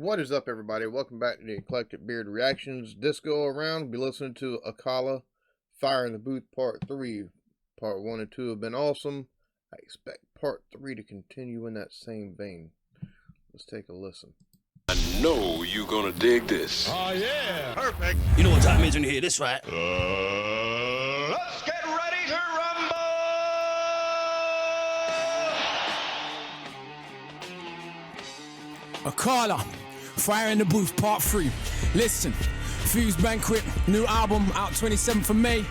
What is up, everybody? Welcome back to the Eclectic Beard Reactions. This go around, we'll be listening to Akala, Fire in the Booth Part 3. Part 1 and 2 have been awesome. I expect Part 3 to continue in that same vein. Let's take a listen. I know you're gonna dig this. Oh, yeah. Perfect. You know what time it is when you hear this, right? Let's get ready to rumble! Akala, Fire in the Booth, Part 3. Listen, Fuse Banquet, new album out 27th of May.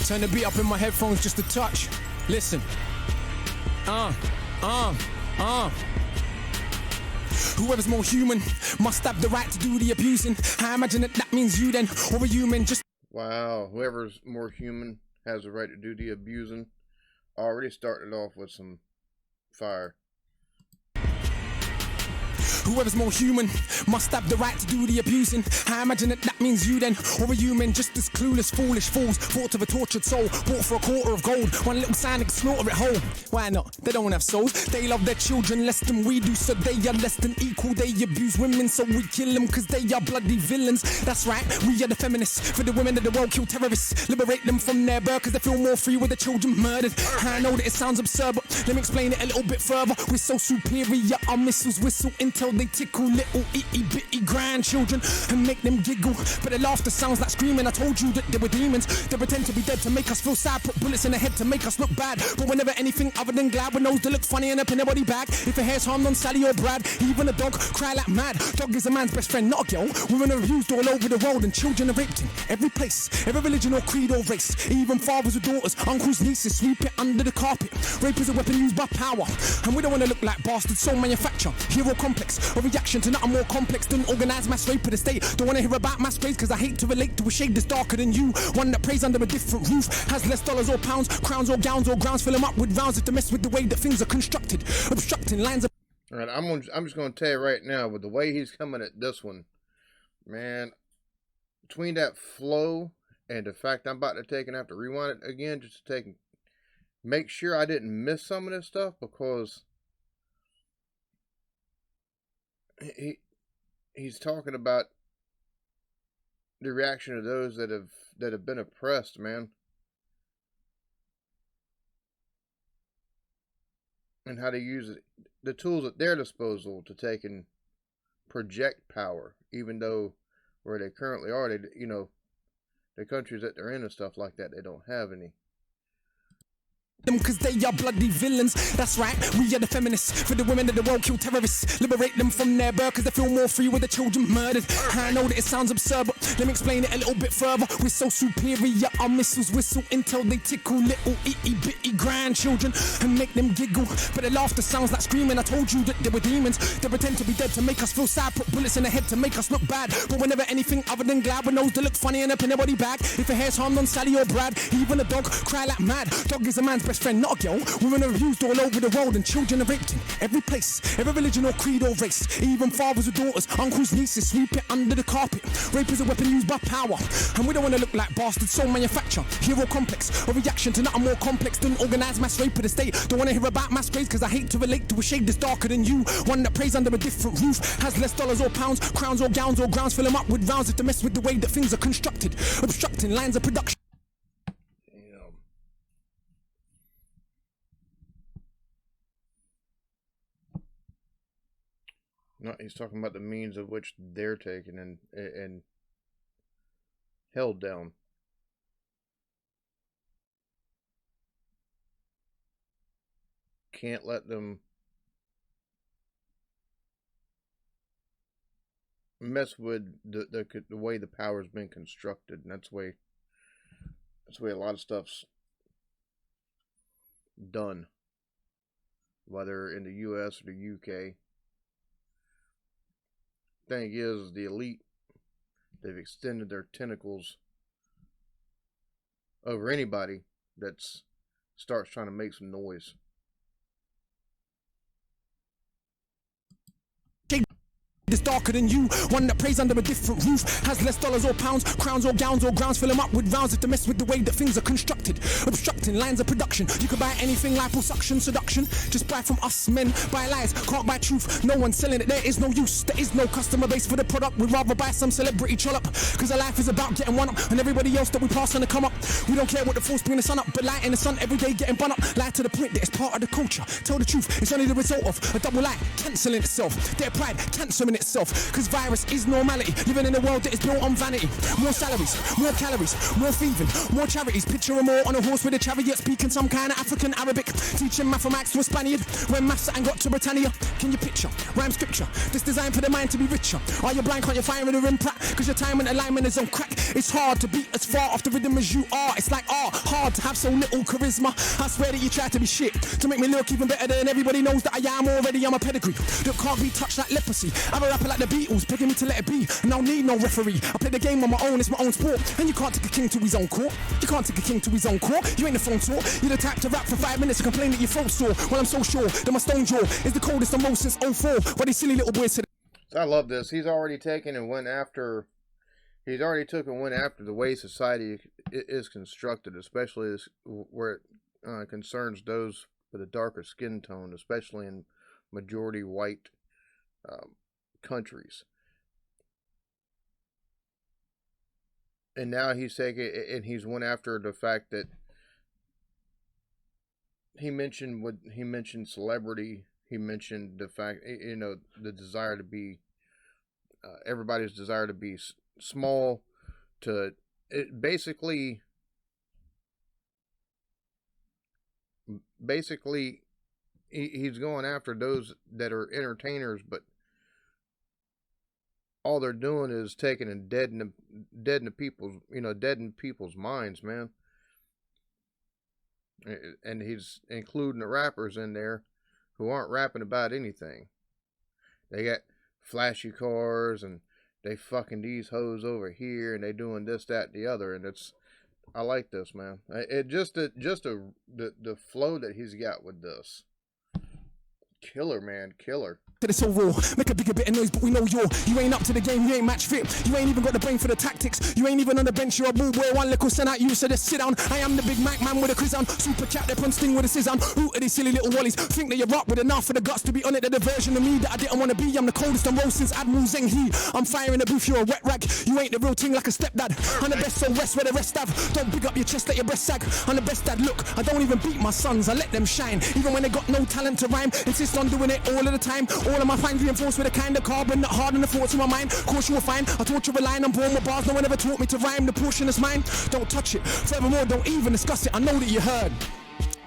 Turn the beat up in my headphones just a touch. Listen. Whoever's more human must have the right to do the abusing. I imagine that means you then, or a human just... Wow, whoever's more human has the right to do the abusing. Already started off with some fire. Whoever's more human must have the right to do the abusing. I imagine that means you then, or a human just as clueless, foolish fools. Thought of a tortured soul, bought for a quarter of gold. One little sign and slaughter it whole. Why not? They don't have souls. They love their children less than we do, so they are less than equal. They abuse women, so we kill them, cause they are bloody villains. That's right, we are the feminists. For the women of the world, kill terrorists. Liberate them from their birth, cause they feel more free with their children murdered. I know that it sounds absurd, but let me explain it a little bit further. We're so superior, our missiles whistle until they tickle little itty bitty grandchildren and make them giggle, but their laughter sounds like screaming. I told you that they were demons. They pretend to be dead to make us feel sad, put bullets in the head to make us look bad, but we're never anything other than glad. With nose that look funny and up in their body bag. If a hair's harmed on Sally or Brad, even a dog cry like mad. Dog is a man's best friend, not a girl. Women are abused all over the world and children are raped in every place, every religion or creed or race. Even fathers or daughters, uncles, nieces, sweep it under the carpet. Rape is a weapon used by power, and we don't want to look like bastards, so manufacture hero complex, a reaction to nothing more complex than organized mass rape of the state. Don't want to hear about mass graves, cause I hate to relate to a shade that's darker than you. One that prays under a different roof, has less dollars or pounds, crowns or gowns or grounds, fill them up with rounds if they mess with the way that things are constructed, obstructing lines of... Alright, I'm just going to tell you right now, with the way he's coming at this one, man, between that flow and the fact I'm about to take and have to rewind it again, just to make sure I didn't miss some of this stuff, because he's talking about the reaction of those that have been oppressed, man, and how to use the tools at their disposal to take and project power, even though where they currently are, they, you know, the countries that they're in and stuff like that, they don't have any. Them cause they are bloody villains. That's right, we are the feminists. For the women of the world, kill terrorists. Liberate them from their birth, cause they feel more free with their children murdered. I know that it sounds absurd, but let me explain it a little bit further. We're so superior, our missiles whistle until they tickle little itty bitty grandchildren and make them giggle, but their laughter sounds like screaming. I told you that they were demons. They pretend to be dead to make us feel sad, put bullets in the head to make us look bad, but we're never anything other than glad. With nose that look funny and up in their body bag. If a hair's harmed on Sally or Brad, even a dog cry like mad. Dog is a man's best friend, not a girl. Women are abused all over the world and children are raped in every place, every religion or creed or race. Even fathers or daughters, uncles, nieces, sweep it under the carpet. Rape is a weapon used by power, and we don't want to look like bastards, so manufacture hero complex, a reaction to nothing more complex than organized mass rape of the state. Don't want to hear about mass graves, cause I hate to relate to a shade that's darker than you. One that prays under a different roof, has less dollars or pounds, crowns or gowns or grounds, fill them up with rounds if they mess with the way that things are constructed, obstructing lines of production. No, he's talking about the means of which they're taken and held down. Can't let them mess with the way the power's been constructed, and that's the way a lot of stuff's done, whether in the U.S. or the U.K. Thing is, the elite, they've extended their tentacles over anybody that starts trying to make some noise. This darker than you. One that prays under a different roof, has less dollars or pounds, crowns or gowns or grounds. Fill them up with rounds if they mess with the way that things are constructed. Obstructing lines of production. You can buy anything, liposuction, seduction. Just buy from us men, buy lies, can't buy truth. No one's selling it, there is no use. There is no customer base for the product. We'd rather buy some celebrity trollop. Cause our life is about getting one up, and everybody else that we pass on to come up. We don't care what the force bring the sun up, but light in the sun every day getting bun up. Lie to the point that it's part of the culture. Tell the truth, it's only the result of a double lie cancelling itself. Their pride cancelling itself. Cause virus is normality, living in a world that is built on vanity. More salaries, more calories, more thieving, more charities. Picture a more on a horse with a chariot, speaking some kind of African Arabic, teaching mathematics to a Spaniard when maths and got to Britannia. Can you picture rhyme scripture? This designed for the mind to be richer. Are you blind? Can't you find with a rim prat? Cause your time and alignment is on crack. It's hard to beat as far off the rhythm as you are. It's like hard to have so little charisma. I swear that you try to be shit to make me look even better than everybody knows that I am already. I'm a pedigree that can't be touched like leprosy. I'm a rapper like the Beatles, begging me to let it be, and I don't need no referee. I play the game on my own, it's my own sport. And you can't take a king to his own court. You can't take a king to his own court. You ain't the phone talk. You're the type to rap for 5 minutes and complain that your throat sore. Well, I'm so sure that my stone jaw is the coldest and most since 04. But these silly little boys said. I love this. He's already taken and went after. He's already took and went after the way society is constructed, especially where it concerns those with a darker skin tone, especially in majority white countries. And now he's taking and he's went after the fact that he mentioned celebrity. He mentioned the fact, the desire to be everybody's desire to be small. To it basically he's going after those that are entertainers, but all they're doing is taking and deadening people's minds, man. And he's including the rappers in there who aren't rapping about anything. They got flashy cars and they fucking these hoes over here and they doing this, that, the other, and I like this, man. It the flow that he's got with this. Killer, man, killer. It's so raw, make a bigger bit of noise, but we know you ain't up to the game, you ain't match fit. You ain't even got the brain for the tactics. You ain't even on the bench, you're a ball boy. One little send out you, so just sit down. I am the big Mac man with a quiz on. Super cat up on sting with a scissor on. Who are these silly little wallies? Think that you're up with enough for the guts to be on it. They're the version of me that I didn't want to be. I'm the coldest on roll since Admiral Zheng He. I'm firing the booth, you're a wet rag. You ain't the real thing like a stepdad. I'm the best, so rest where the rest have. Don't big up your chest, let your breast sag. I'm the best dad, look, I don't even beat my sons, I let them shine. Even when they got no talent to rhyme, insist on doing it all of the time. All of my fans reinforced with a kind of carbon that harden the thoughts in my mind. Of course you will find I taught you a line, I'm born with bars. No one ever taught me to rhyme, the portion is mine. Don't touch it, furthermore don't even discuss it. I know that you heard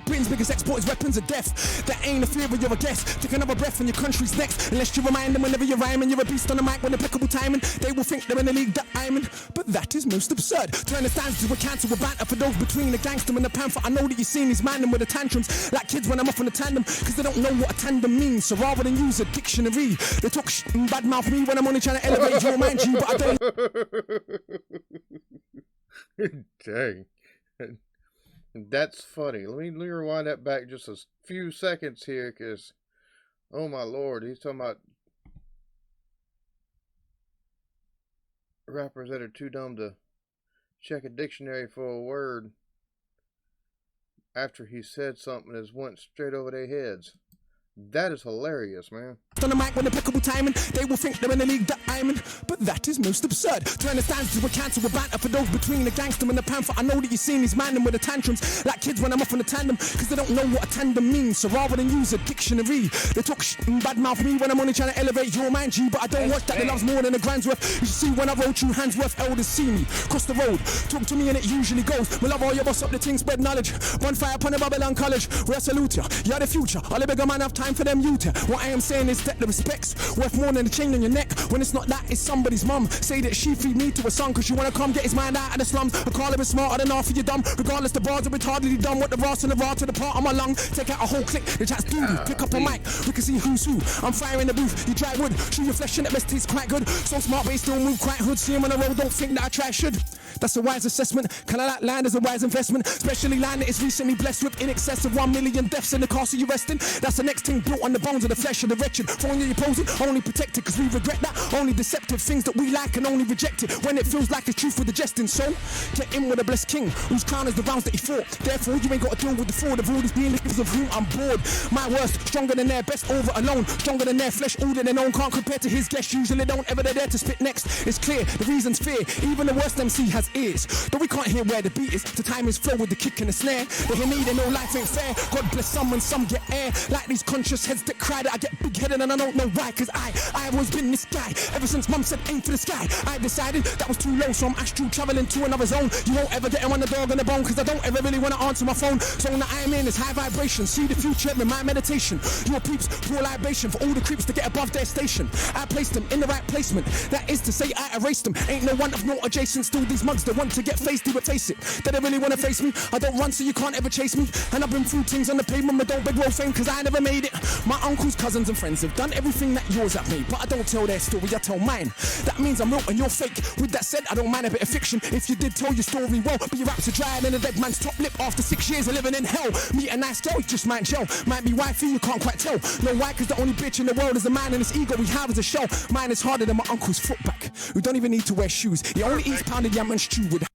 Britain's biggest export is weapons of death. That ain't a fear, but you're a guest. Take another breath and your country's next. Unless you remind them whenever you rhyme and you're a beast on the mic with impeccable timing, they will think they're in the league that I'm in. But that is most absurd. Turn the stands to a cancer with banter for those between the gangster and the panther. I know that you've seen these man with the tantrums like kids when I'm off on a tandem, cause they don't know what a tandem means. So rather than use a dictionary, they talk and badmouth me when I'm only trying to elevate your mind, G, but I don't. Dang. That's funny. Let me rewind that back just a few seconds here, because, oh my lord, he's talking about rappers that are too dumb to check a dictionary for a word after he said something that went straight over their heads. That is hilarious, man. On the mic with impeccable timing, they will think they're in the league that I'm in, but that is most absurd. Turn the stands to a cancer with banter for those between the gangster and the panther. I know that you've seen these man with the tantrums like kids when I'm off on a tandem, cause they don't know what a tandem means. So rather than use a dictionary, they talk and badmouth me when I'm only trying to elevate your mind, G. But I don't watch that, they love's more than a grand's worth. You should see when I roll through Handsworth, elders see me cross the road, talk to me and it usually goes. We love all your boss up the thing, spread knowledge. Bonfire upon the Babylon College, where I salute ya. You're the future, all the bigger man have time for them youth. What I am saying is that the respect's worth more than a chain on your neck. When it's not that, it's somebody's mum. Say that she feed me to a son, cause you wanna come get his mind out of the slums. Akala is smarter than half of you dumb. Regardless, the bars are retardedly dumb. What the ras and the ra to the part of my lung. Take out a whole click, the chat's doo-doo. Pick up a mic, we can see who's who. I'm firing the booth, you dry wood. Chew your flesh and it best tastes quite good. So smart, but you still move quite hood. See him on the road, don't think that I try should. That's a wise assessment. Can I like land as a wise investment? Especially land that is recently blessed with in excess of 1 million deaths in the castle you rest in. That's the next thing built on the bones of the flesh of the wretched. Throwing you opposing, only protected because we regret that. Only deceptive things that we like and only reject it when it feels like it's truth with the jesting. So get in with a blessed king whose crown is the rounds that he fought. Therefore you ain't got to deal with the fraud of all these beings of whom I'm bored. My worst, stronger than their best over alone. Stronger than their flesh, older than own. Can't compare to his guests. Usually don't ever dare to spit next. It's clear, the reason's fear. Even the worst MC has ears. But we can't hear where the beat is. The time is flow with the kick and the snare. They hear me, they know life ain't fair. God bless some and some get air. Like these conscious heads that cry that I get big headed and I don't know why. Cause I've always been this guy. Ever since mum said aim for the sky. I decided that was too low, so I'm astral traveling to another zone. You won't ever get him on the dog on the bone. Cause I don't ever really wanna answer my phone. Zone that I'm in is high vibration. See the future in my meditation. Your peeps, poor libation for all the creeps to get above their station. I placed them in the right placement. That is to say I erased them. Ain't no one of no adjacent. Still these mugs that want to get faced, but face it. They don't really wanna face me. I don't run so you can't ever chase me. And I've been through things on the pavement, but don't beg roll fame cause I never made it. My uncles, cousins and friends have done everything that yours have made. But I don't tell their story, I tell mine. That means I'm real and you're fake. With that said, I don't mind a bit of fiction. If you did tell your story well, but your raps are drier than a dead man's top lip after 6 years of living in hell. Meet a nice girl, you just might gel. Might be wifey, you can't quite tell. No why, cause the only bitch in the world is a man and his ego we have is a shell. Mine is harder than my uncle's foot back, who don't even need to wear shoes. He only eats pounded yam and stew with.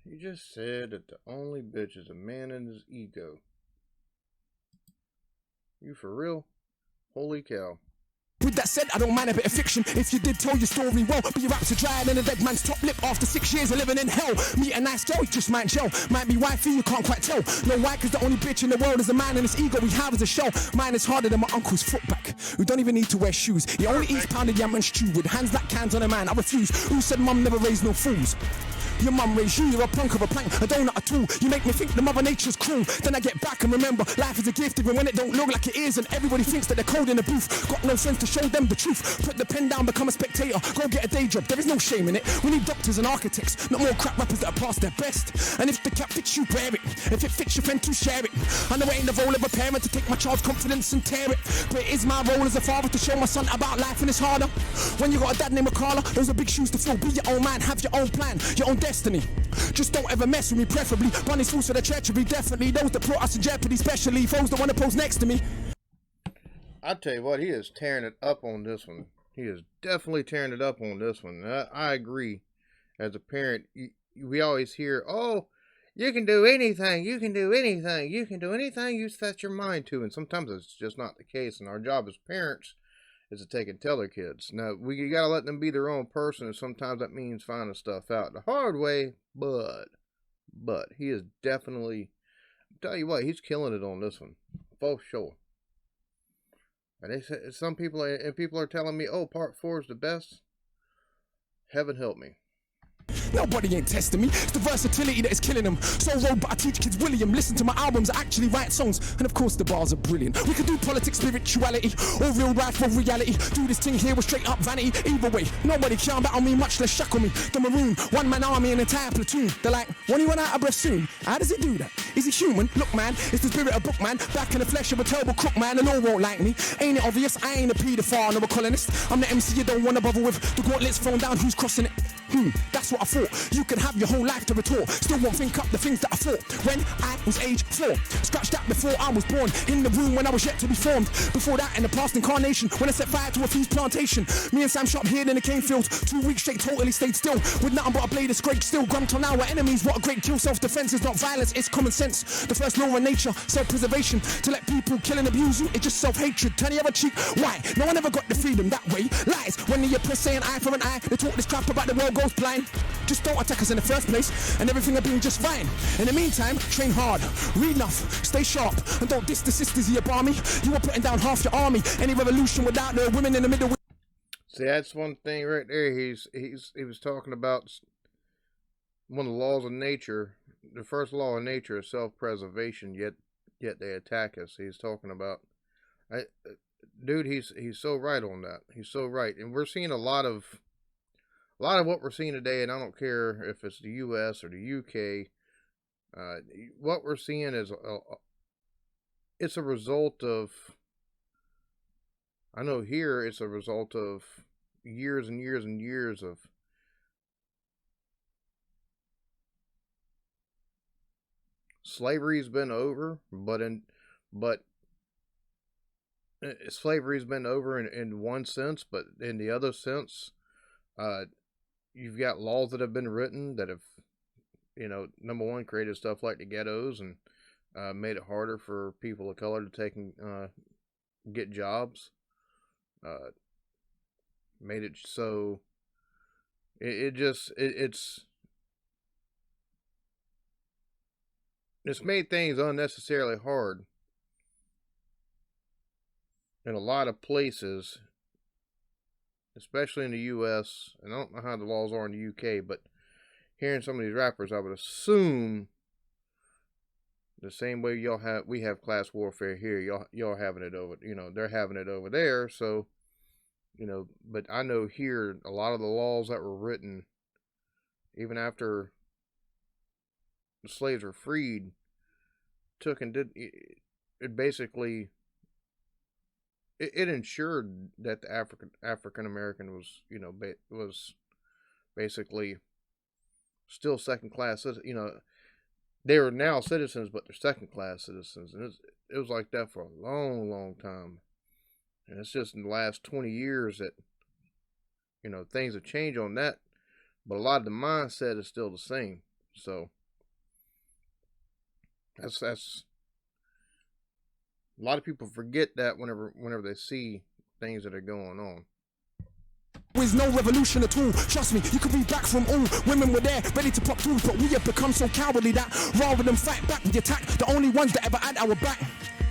You just said that the only bitch is a man and his ego. You for real? Holy cow. With that said, I don't mind a bit of fiction. If you did tell your story well, but your raps are drier than a dead man's top lip after 6 years of living in hell. Meet a nice girl, you just might gel. Might be wifey, you can't quite tell. No why, cause the only bitch in the world is a man and his ego we have is a shell. Mine is harder than my uncle's foot back, who don't even need to wear shoes. He only eats pounded yam and stew with hands like cans on a man. I refuse. Who said mum never raised no fools? Your mum raised you, you're a punk of a plank, a donut, a tool. You make me think the mother nature's cruel. Then I get back and remember, life is a gift even when it don't look like it is. And everybody thinks that they're cold in the booth. Got no friends to show them the truth. Put the pen down, become a spectator. Go get a day job, there is no shame in it. We need doctors and architects, not more crap rappers that are past their best. And if the cap fits you, wear it. If it fits your friend, to share it. I know it ain't the role of a parent to take my child's confidence and tear it. But it is my role as a father to show my son about life and it's harder. When you got a dad named Akala, those are big shoes to fill. Be your own man, have your own plan, your own destiny. Just don't ever mess with me, preferably. Bunny's fools for the treachery, definitely. Those that put us in jeopardy, especially foes that want to pose next to me. I tell you what, he is tearing it up on this one. He is definitely tearing it up on this one. I agree. As a parent, we always hear, oh, you can do anything, you can do anything, you can do anything you set your mind to. And sometimes it's just not the case. And our job as parents is to take and tell their kids. Now, we got to let them be their own person. And sometimes that means finding stuff out the hard way. But he is definitely, I'll tell you what, he's killing it on this one. For sure. And they say, some people are telling me, oh, part 4 is the best. Heaven help me. Nobody ain't testing me, it's the versatility that is killing them. So road, but I teach kids William. Listen to my albums, I actually write songs. And of course the bars are brilliant. We could do politics, spirituality, or real life or reality. Do this thing here with straight up vanity. Either way, nobody can battle me, much less shackle me. The Maroon, one-man army, an entire platoon. They're like, when he went out of breath soon. How does he do that? Is he human? Look man, it's the spirit of Bookman. Back in the flesh of a terrible crook man, and all won't like me. Ain't it obvious? I ain't a paedophile nor a colonist. I'm the MC you don't wanna bother with. The gauntlet's thrown down, who's crossing it? That's what I thought. You can have your whole life to retort. Still won't think up the things that I thought when I was age 4. Scratched that before I was born. In the room when I was yet to be formed. Before that in the past incarnation, when I set fire to a feast plantation. Me and Sam Sharp hid in the cane field. 2 weeks straight totally stayed still. With nothing but a blade of scrape still. Grunt on our enemies, what a great kill. Self-defense is not violence, it's common sense. The first law of nature, self-preservation. To let people kill and abuse you, it's just self-hatred. Turn the other cheek, why? No one ever got the freedom that way. Lies, when the oppressed say an eye for an eye. They talk this crap about the world goes blind. Just don't attack us in the first place, and everything will be just fine. In the meantime, train hard, read enough, stay sharp, and don't diss the sisters of your army. You are putting down half your army. Any revolution without the women in the middle. See, that's one thing right there. He was talking about one of the laws of nature. The first law of nature is self-preservation. Yet they attack us. He's talking about, dude. He's so right on that. He's so right, and we're seeing a lot of what we're seeing today, and I don't care if it's the U.S. or the U.K., what we're seeing is it's a result of, I know here it's a result of years and years and years of slavery's been over, but slavery's been over in one sense, but in the other sense, you've got laws that have been written that have, number one, created stuff like the ghettos and made it harder for people of color to take and get jobs. Made it so it's made things unnecessarily hard in a lot of places, especially in the U.S. And I don't know how the laws are in the U.K., but hearing some of these rappers, I would assume the same way we have class warfare here. Y'all having it over, they're having it over there. So, but I know here a lot of the laws that were written, even after the slaves were freed, took and did it basically. It ensured that the African American was, was basically still second class. They were now citizens, but they're second class citizens, and it was like that for a long, long time. And it's just in the last 20 years that things have changed on that, but a lot of the mindset is still the same. So that's a lot of people forget that whenever they see things that are going on. Is no revolution at all. Trust me, you could be back from all. Women were there, ready to pop tools, but we have become so cowardly that rather than fight back, we attack the only ones that ever had our back.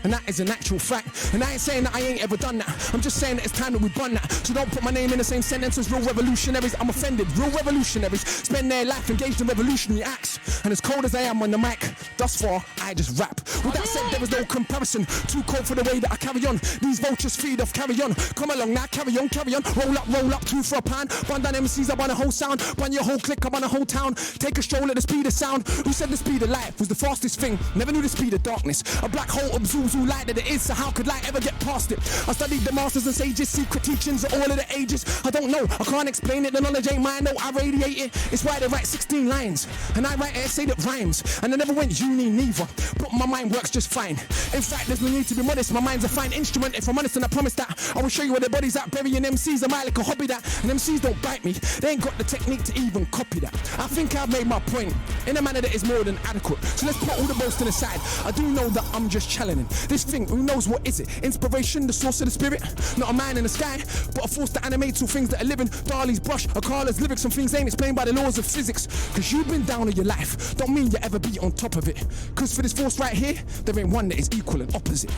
And that is an actual fact. And I ain't saying that I ain't ever done that. I'm just saying that it's time that we done that. So don't put my name in the same sentence as real revolutionaries. I'm offended. Real revolutionaries spend their life engaged in revolutionary acts. And as cold as I am on the mic, thus far, I just rap. With that said, there is no comparison. Too cold for the way that I carry on. These vultures feed off, carry on. Come along now, carry on, carry on. Roll up, two for a pound. Bun down MCs, I want a whole sound. Bun your whole clique, I want a whole town. Take a stroll at the speed of sound. Who said the speed of light was the fastest thing? Never knew the speed of darkness. A black hole absorbs all light that it is, so how could light ever get past it? I studied the masters and sages, secret teachings of all of the ages. I don't know, I can't explain it, the knowledge ain't mine, no, I radiate it. It's why they write 16 lines, and I write an essay that rhymes. And I never went uni neither, but my mind works just fine. In fact, there's no need to be modest, my mind's a fine instrument. If I'm honest, and I promise that I will show you where the body's at. Burying MCs, I might like a hobby that. And MCs don't bite me, they ain't got the technique to even copy that. I think I've made my point in a manner that is more than adequate. So let's put all the boasting aside. I do know that I'm just challenging this thing. Who knows what is it? Inspiration, the source of the spirit. Not a man in the sky, but a force that animates all things that are living. Dali's brush, Akala's lyrics, some things ain't explained by the laws of physics. Cause you've been down in your life, don't mean you ever be on top of it. Cause for this force right here, there ain't one that is equal and opposite.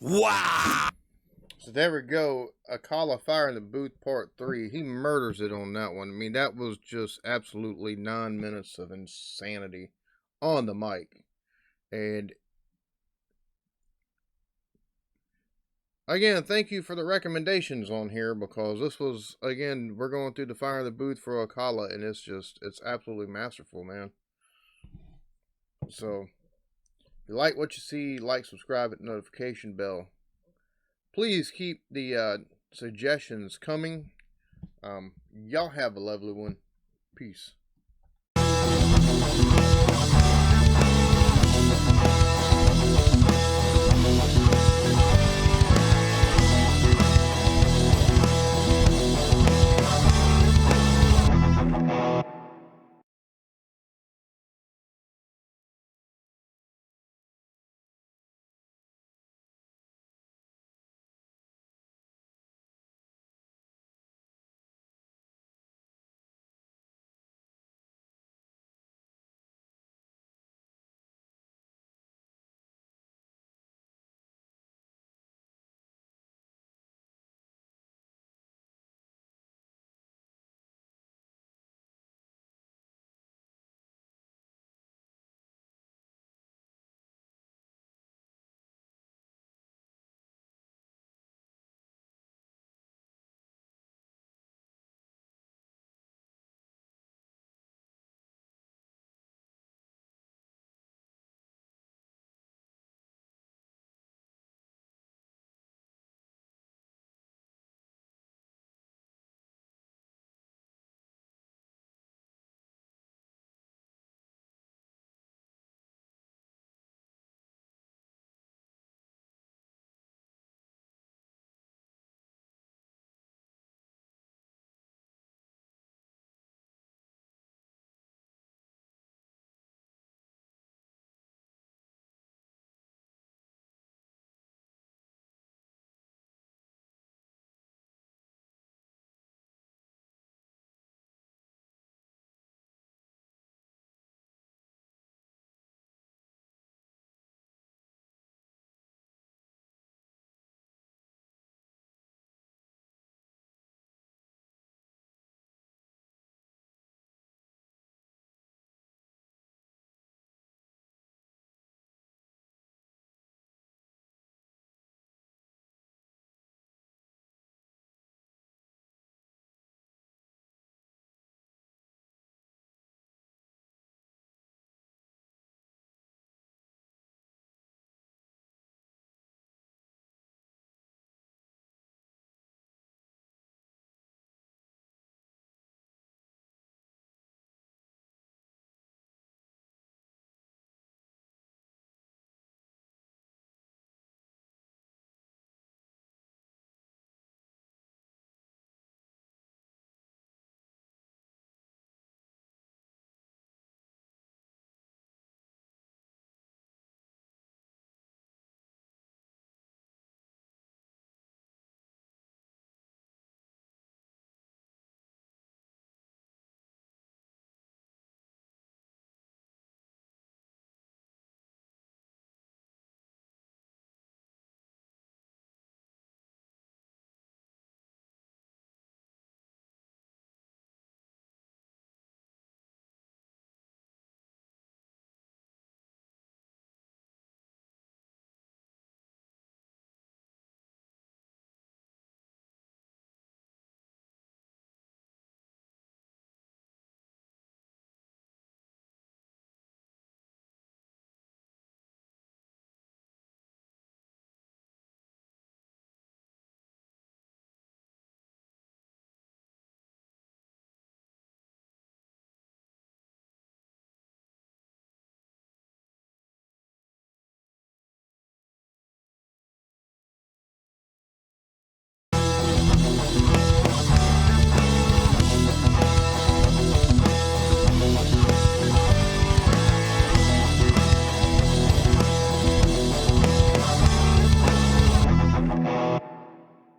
Wow. So there we go. Akala Fire in the Booth Part 3. He murders it on that one. I mean, that was just absolutely 9 minutes of insanity on the mic. And again, thank you for the recommendations on here, because this was, again, we're going through the Fire in the Booth for Akala, and it's absolutely masterful, man. So, if you like what you see, like, subscribe, hit the notification bell. Please keep the suggestions coming. Y'all have a lovely one. Peace.